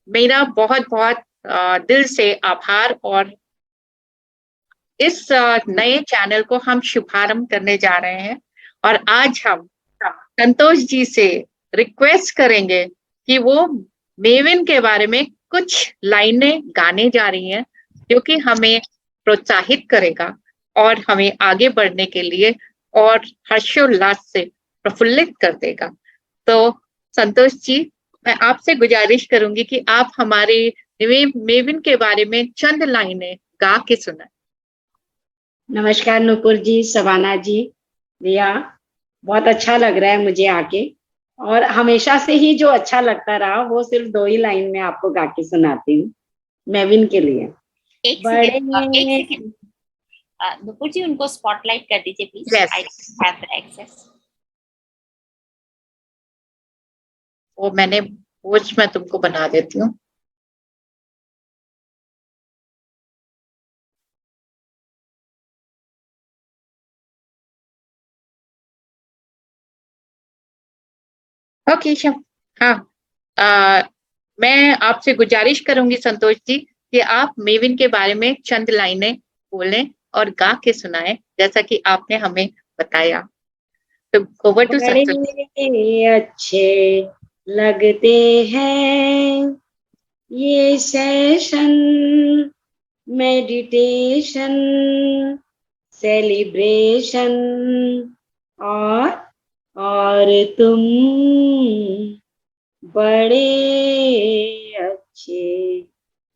मेरा बहुत बहुत दिल से आभार। और इस नए चैनल को हम शुभारंभ करने जा रहे हैं। और आज हम संतोष जी से रिक्वेस्ट करेंगे कि वो मेविन के बारे में कुछ लाइनें गाने जा रही हैं, जो कि हमें प्रोत्साहित करेगा और हमें आगे बढ़ने के लिए और हर्षोल्लास से प्रफुल्लित कर देगा। तो संतोष जी, मैं आपसे गुजारिश करूंगी कि आप हमारे मेविन के बारे में चंद लाइनें गा के सुनाएं। नमस्कार नुपुर जी, सवाना जी, रिया। बहुत अच्छा लग रहा है मुझे आके। और हमेशा से ही जो अच्छा लगता रहा वो सिर्फ 2 ही लाइन में आपको गा के सुनाती हूँ मेविन के लिए। एक बड़े सेकंड नुपुर जी, उनको स्पॉटलाइट कर दीजिए please. Yes. I have the access. वो मैंने वॉच मैं तुमको बना देती हूँ। ओके हाँ, मैं आपसे गुजारिश करूंगी संतोष जी कि आप मेविन के बारे में चंद लाइनें बोलें और गा के सुनाएं, जैसा कि आपने हमें बताया। तो ओवर टू संतोष। बड़े अच्छे लगते हैं ये सेशन, मेडिटेशन, सेलिब्रेशन, और तुम बड़े अच्छे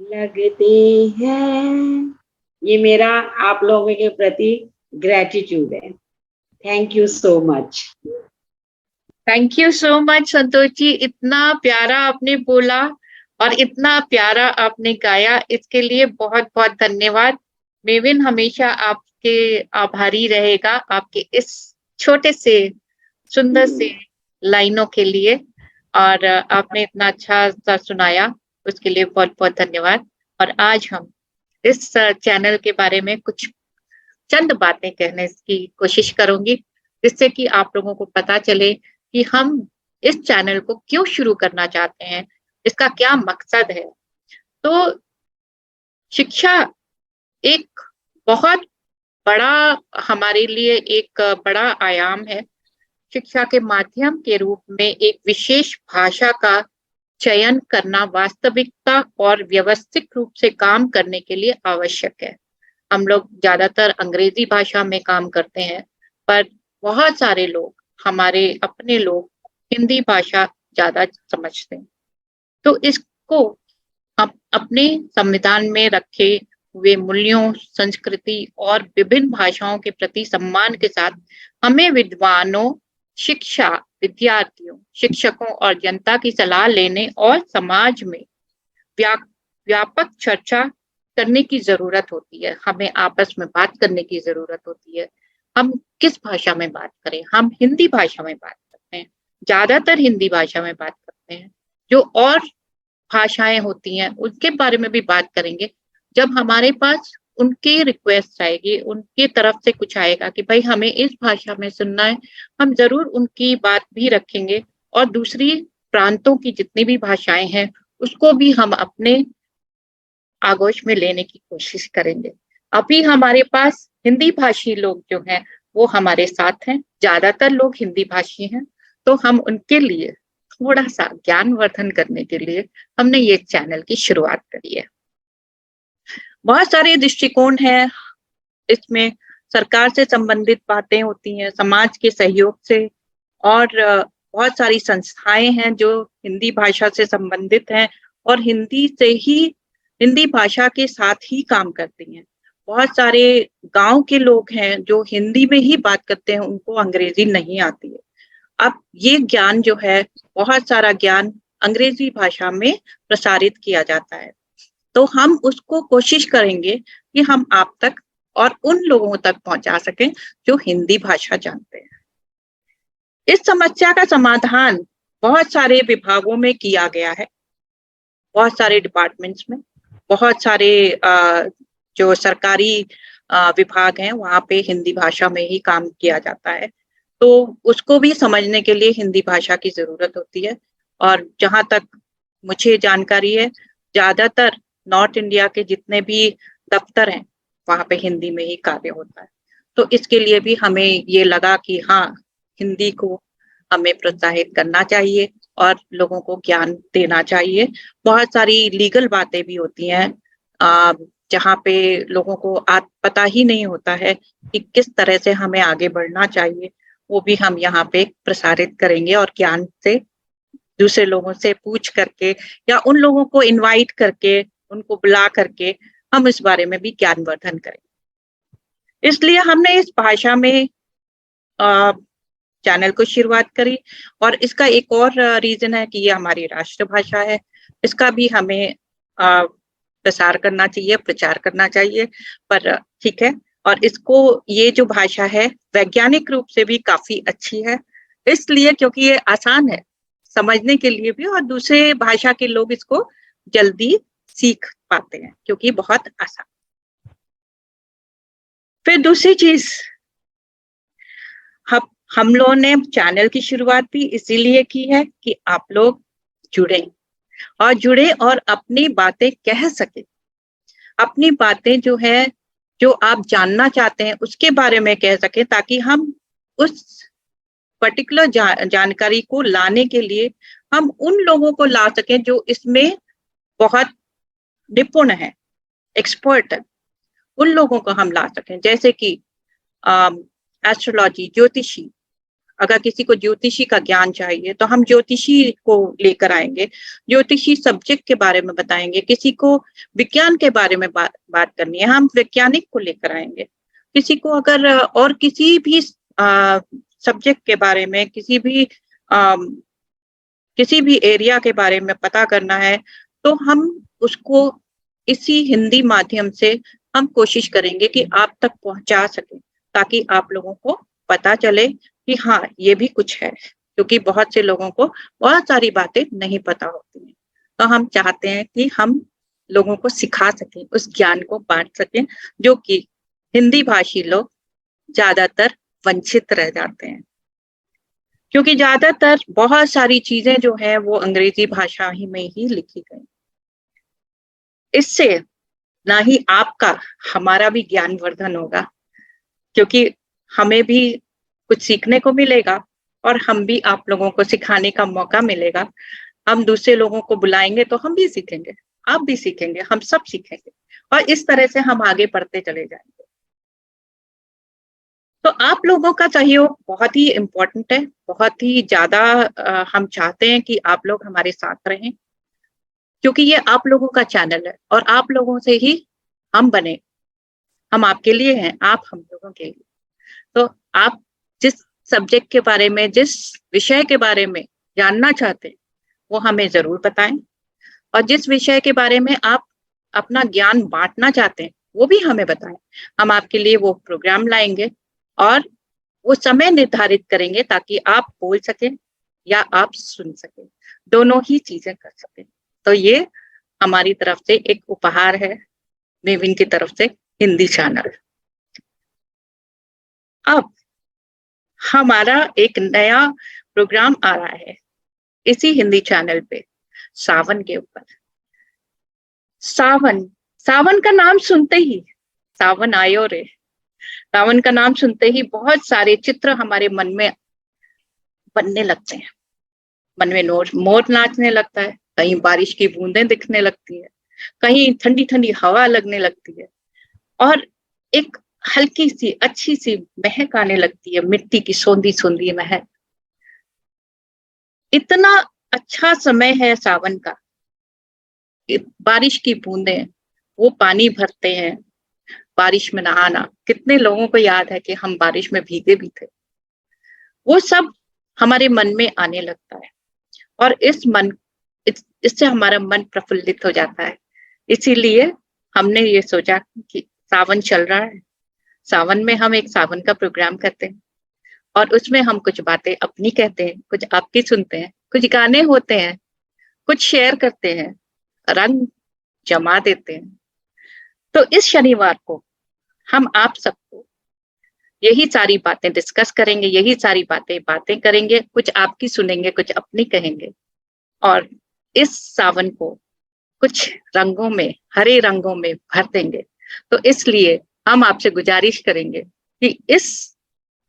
लगते हैं। ये मेरा आप लोगों के प्रति ग्रेटिट्यूड है। Thank you so much. Thank you so much Santosh ji, इतना प्यारा आपने बोला और इतना प्यारा आपने गाया, इसके लिए बहुत बहुत धन्यवाद। मेविन हमेशा आपके आभारी रहेगा, आपके इस छोटे से सुंदर से लाइनों के लिए। और आपने इतना अच्छा सा सुनाया, उसके लिए बहुत बहुत धन्यवाद। और आज हम इस चैनल के बारे में कुछ चंद बातें कहने की कोशिश करूंगी, जिससे कि आप लोगों को पता चले कि हम इस चैनल को क्यों शुरू करना चाहते हैं, इसका क्या मकसद है। तो शिक्षा एक बहुत बड़ा, हमारे लिए एक बड़ा आयाम है। शिक्षा के माध्यम के रूप में एक विशेष भाषा का चयन करना वास्तविकता और व्यवस्थित रूप से काम करने के लिए आवश्यक है। हम लोग ज्यादातर अंग्रेजी भाषा में काम करते हैं, पर बहुत सारे लोग, हमारे अपने लोग, हिंदी भाषा ज्यादा समझते हैं। तो इसको अपने संविधान में रखे हुए मूल्यों, संस्कृति और विभिन्न भाषाओं के प्रति सम्मान के साथ हमें विद्वानों, शिक्षा विद्यार्थियों, शिक्षकों और जनता की सलाह लेने और समाज में व्यापक चर्चा करने की जरूरत होती है। हमें आपस में बात करने की जरूरत होती है। हम किस भाषा में बात करें? हम हिंदी भाषा में बात करते हैं, ज्यादातर हिंदी भाषा में बात करते हैं। जो और भाषाएं होती हैं उनके बारे में भी बात करेंगे। जब हमारे पास उनकी रिक्वेस्ट आएगी, उनकी तरफ से कुछ आएगा कि भाई हमें इस भाषा में सुनना है, हम जरूर उनकी बात भी रखेंगे। और दूसरी प्रांतों की जितनी भी भाषाएं हैं उसको भी हम अपने आगोश में लेने की कोशिश करेंगे। अभी हमारे पास हिंदी भाषी लोग जो हैं वो हमारे साथ हैं, ज्यादातर लोग हिंदी भाषी हैं। तो हम उनके लिए थोड़ा सा ज्ञानवर्धन करने के लिए हमने ये चैनल की शुरुआत करी है। बहुत सारे दृष्टिकोण हैं इसमें। सरकार से संबंधित बातें होती हैं, समाज के सहयोग से, और बहुत सारी संस्थाएं हैं जो हिंदी भाषा से संबंधित हैं और हिंदी भाषा के साथ ही काम करती हैं। बहुत सारे गांव के लोग हैं जो हिंदी में ही बात करते हैं, उनको अंग्रेजी नहीं आती है। अब ये ज्ञान जो है, बहुत सारा ज्ञान अंग्रेजी भाषा में प्रसारित किया जाता है। तो हम उसको कोशिश करेंगे कि हम आप तक और उन लोगों तक पहुंचा सकें जो हिंदी भाषा जानते हैं। इस समस्या का समाधान बहुत सारे विभागों में किया गया है, बहुत सारे डिपार्टमेंट्स में, बहुत सारे जो सरकारी विभाग हैं वहाँ पे हिंदी भाषा में ही काम किया जाता है। तो उसको भी समझने के लिए हिंदी भाषा की जरूरत होती है। और जहाँ तक मुझे जानकारी है ज्यादातर नॉर्थ इंडिया के जितने भी दफ्तर हैं वहां पे हिंदी में ही कार्य होता है। तो इसके लिए भी हमें ये लगा कि हाँ, हिंदी को हमें प्रोत्साहित करना चाहिए और लोगों को ज्ञान देना चाहिए। बहुत सारी लीगल बातें भी होती हैं जहाँ पे लोगों को पता ही नहीं होता है कि किस तरह से हमें आगे बढ़ना चाहिए, वो भी हम यहाँ पे प्रसारित करेंगे और ज्ञान से दूसरे लोगों से पूछ करके या उन लोगों को इनवाइट करके उनको बुला करके हम इस बारे में भी ज्ञानवर्धन करें। इसलिए हमने इस भाषा में चैनल को शुरुआत करी और इसका एक और रीजन है कि ये हमारी राष्ट्रभाषा है, इसका भी हमें प्रसार करना चाहिए, प्रचार करना चाहिए। पर ठीक है, और इसको ये जो भाषा है वैज्ञानिक रूप से भी काफी अच्छी है, इसलिए क्योंकि ये आसान है समझने के लिए भी और दूसरे भाषा के लोग इसको जल्दी सीख पाते हैं क्योंकि बहुत आसान। फिर दूसरी चीज, हम लोगों ने चैनल की शुरुआत भी इसीलिए की है कि आप लोग जुड़े और अपनी बातें कह सके, अपनी बातें जो है जो आप जानना चाहते हैं उसके बारे में कह सके, ताकि हम उस पर्टिकुलर जानकारी को लाने के लिए हम उन लोगों को ला सकें जो इसमें बहुत निपुण है, एक्सपर्ट है, उन लोगों को हम ला सकें। जैसे कि एस्ट्रोलॉजी, ज्योतिषी, अगर किसी को ज्योतिषी का ज्ञान चाहिए तो हम ज्योतिषी को लेकर आएंगे, ज्योतिषी सब्जेक्ट के बारे में बताएंगे। किसी को विज्ञान के बारे में बात करनी है, हम वैज्ञानिक को लेकर आएंगे। किसी को अगर और किसी भी सब्जेक्ट के बारे में, किसी भी एरिया के बारे में पता करना है तो हम उसको इसी हिंदी माध्यम से हम कोशिश करेंगे कि आप तक पहुंचा सकें, ताकि आप लोगों को पता चले कि हाँ, ये भी कुछ है, क्योंकि बहुत से लोगों को बहुत सारी बातें नहीं पता होती हैं। तो हम चाहते हैं कि हम लोगों को सिखा सकें, उस ज्ञान को बांट सकें, जो कि हिंदी भाषी लोग ज्यादातर वंचित रह जाते हैं, क्योंकि ज्यादातर बहुत सारी चीजें जो है वो अंग्रेजी भाषा ही में ही लिखी गई। इससे ना ही आपका, हमारा भी ज्ञानवर्धन होगा, क्योंकि हमें भी कुछ सीखने को मिलेगा और हम भी आप लोगों को सिखाने का मौका मिलेगा। हम दूसरे लोगों को बुलाएंगे तो हम भी सीखेंगे, आप भी सीखेंगे, हम सब सीखेंगे और इस तरह से हम आगे बढ़ते चले जाएंगे। तो आप लोगों का सहयोग बहुत ही इम्पोर्टेंट है, बहुत ही ज्यादा हम चाहते हैं कि आप लोग हमारे साथ रहें, क्योंकि ये आप लोगों का चैनल है और आप लोगों से ही हम बने। हम आपके लिए हैं, आप हम लोगों के लिए। तो आप जिस सब्जेक्ट के बारे में, जिस विषय के बारे में जानना चाहते हैं वो हमें जरूर बताएं, और जिस विषय के बारे में आप अपना ज्ञान बांटना चाहते हैं वो भी हमें बताएं। हम आपके लिए वो प्रोग्राम लाएंगे और वो समय निर्धारित करेंगे ताकि आप बोल सकें या आप सुन सकें, दोनों ही चीजें कर सकें। तो ये हमारी तरफ से एक उपहार है, मेविन की तरफ से हिंदी चैनल। अब हमारा एक नया प्रोग्राम आ रहा है इसी हिंदी चैनल पे, सावन के ऊपर। सावन का नाम सुनते ही, सावन आयो रे, सावन का नाम सुनते ही बहुत सारे चित्र हमारे मन में बनने लगते हैं। मन में मोर नाचने लगता है, कहीं बारिश की बूंदें दिखने लगती है, कहीं ठंडी ठंडी हवा लगने लगती है और एक हल्की सी अच्छी सी महक आने लगती है, मिट्टी की सोंधी सोंधी महक। इतना अच्छा समय है सावन का, बारिश की बूंदें, वो पानी भरते हैं, बारिश में नहाना। कितने लोगों को याद है कि हम बारिश में भीगे भी थे। वो सब हमारे मन में आने लगता है और इससे हमारा मन प्रफुल्लित हो जाता है। इसीलिए हमने ये सोचा कि सावन चल रहा है, सावन में हम एक सावन का प्रोग्राम करते हैं और उसमें हम कुछ बातें अपनी कहते हैं, कुछ आपकी सुनते हैं, कुछ गाने होते हैं, कुछ शेयर करते हैं, रंग जमा देते हैं। तो इस शनिवार को हम आप सबको यही सारी बातें डिस्कस करेंगे, यही सारी बातें करेंगे, कुछ आपकी सुनेंगे, कुछ अपनी कहेंगे और इस सावन को कुछ रंगों में, हरे रंगों में भर देंगे। तो इसलिए हम आपसे गुजारिश करेंगे कि इस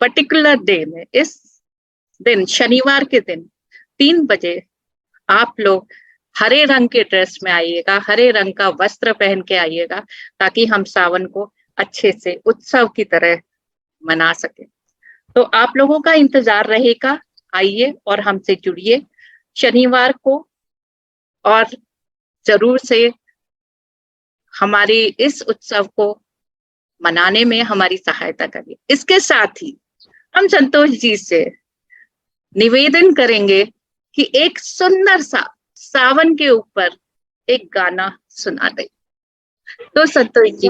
पर्टिकुलर डे में, इस दिन शनिवार के दिन 3 बजे आप लोग हरे रंग के ड्रेस में आइएगा, हरे रंग का वस्त्र पहन के आइएगा, ताकि हम सावन को अच्छे से उत्सव की तरह मना सके। तो आप लोगों का इंतजार रहेगा, आइए और हमसे जुड़िए शनिवार को, और जरूर से हमारी इस उत्सव को मनाने में हमारी सहायता करिए। इसके साथ ही हम संतोष जी से निवेदन करेंगे कि एक सुंदर सा सावन के ऊपर एक गाना सुना दे। तो संतोष जी,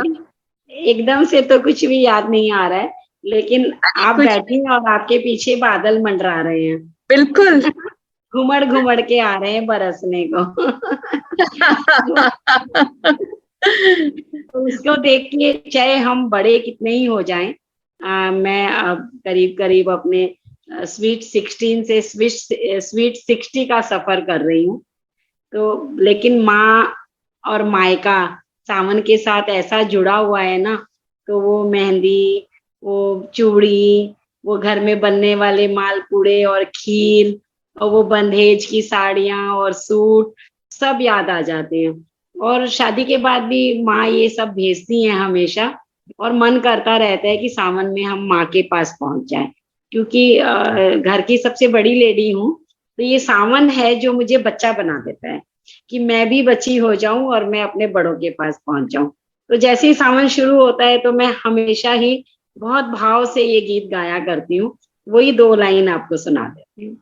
एकदम से तो कुछ भी याद नहीं आ रहा है, लेकिन आप बैठे और आपके पीछे बादल मंडरा रहे हैं, बिल्कुल घुमड़ घुमड़ के आ रहे हैं बरसने को। तो उसको देख के चाहे हम बड़े कितने ही हो जाएं, मैं अब करीब करीब अपने स्वीट 16 से स्वीट 60 का सफर कर रही हूँ। तो लेकिन माँ और मायका सावन के साथ ऐसा जुड़ा हुआ है ना, तो वो मेहंदी, वो चूड़ी, वो घर में बनने वाले मालपुड़े और खीर, और वो बंधेज की साड़ियां और सूट सब याद आ जाते हैं। और शादी के बाद भी माँ ये सब भेजती हैं हमेशा, और मन करता रहता है कि सावन में हम माँ के पास पहुंच जाएं, क्योंकि घर की सबसे बड़ी लेडी हूँ। तो ये सावन है जो मुझे बच्चा बना देता है कि मैं भी बच्ची हो जाऊं और मैं अपने बड़ों के पास पहुंच जाऊं। तो जैसे ही सावन शुरू होता है तो मैं हमेशा ही बहुत भाव से ये गीत गाया करती हूँ। वही 2 लाइन आपको सुना देती हूँ।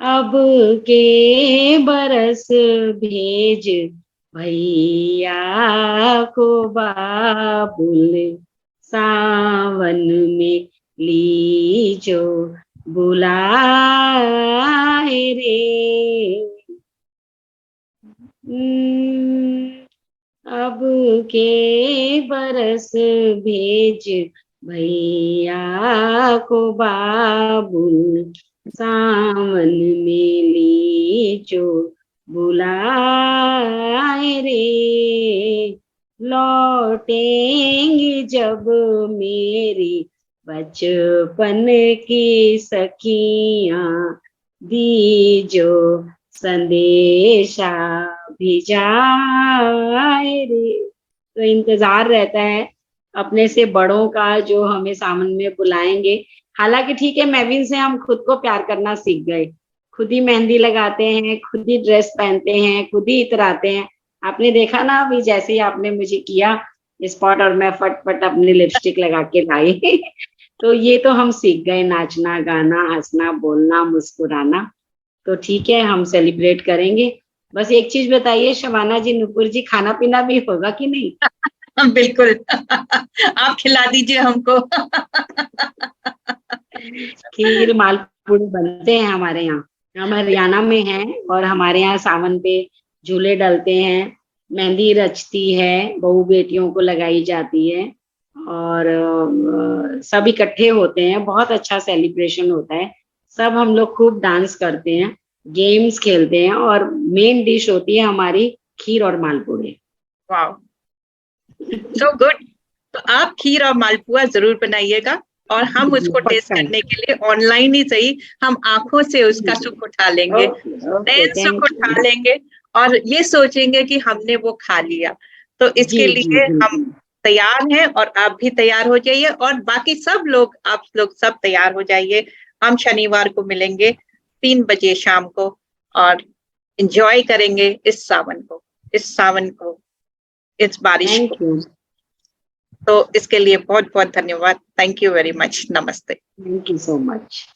अब के बरस भेज भैया को बाबुल, सावन में लीजो बुलाए रे। अब के बरस भेज भैया को बाबुल, सावन में लीजो बुलाए रे। लौटेंगी जब मेरी बचपन की सखियां, दीजो संदेशा भिजाए रे। तो इंतजार रहता है अपने से बड़ों का जो हमें सावन में बुलाएंगे। हालांकि ठीक है, मैविन से हम खुद को प्यार करना सीख गए, खुद ही मेहंदी लगाते हैं, खुद ही ड्रेस पहनते हैं, खुद ही इतराते हैं। आपने देखा ना अभी जैसे ही आपने मुझे किया स्पॉट और मैं फटफट अपनी लिपस्टिक लगा के लाई। तो ये तो हम सीख गए, नाचना, गाना, हंसना, बोलना, मुस्कुराना। तो ठीक है, हम सेलिब्रेट करेंगे। बस एक चीज बताइए शबाना जी, नुपुर जी, खाना पीना भी होगा कि नहीं? बिल्कुल। आप खिला दीजिए हमको। खीर मालपुड़े बनते हैं हमारे यहाँ, हम हरियाणा में हैं, और हमारे यहाँ सावन पे झूले डलते हैं, मेहंदी रचती है, बहू बेटियों को लगाई जाती है, और सब इकट्ठे होते हैं, बहुत अच्छा सेलिब्रेशन होता है। सब हम लोग खूब डांस करते हैं, गेम्स खेलते हैं, और मेन डिश होती है हमारी खीर और मालपुड़े। वाह, सो गुड। तो आप खीर और मालपुआ जरूर बनाइएगा, और हम उसको टेस्ट करने के लिए ऑनलाइन ही सही, हम आंखों से उसका सुख उठा लेंगे, सुख उठा लेंगे, और ये सोचेंगे कि हमने वो खा लिया। तो इसके लिए हम तैयार हैं, और आप भी तैयार हो जाइए, और बाकी सब लोग, आप लोग सब तैयार हो जाइए। हम शनिवार को मिलेंगे 3 बजे शाम को, और एंजॉय करेंगे इस सावन को, इस बारिश को। तो इसके लिए बहुत बहुत धन्यवाद। Thank you very much. नमस्ते। Thank you so much.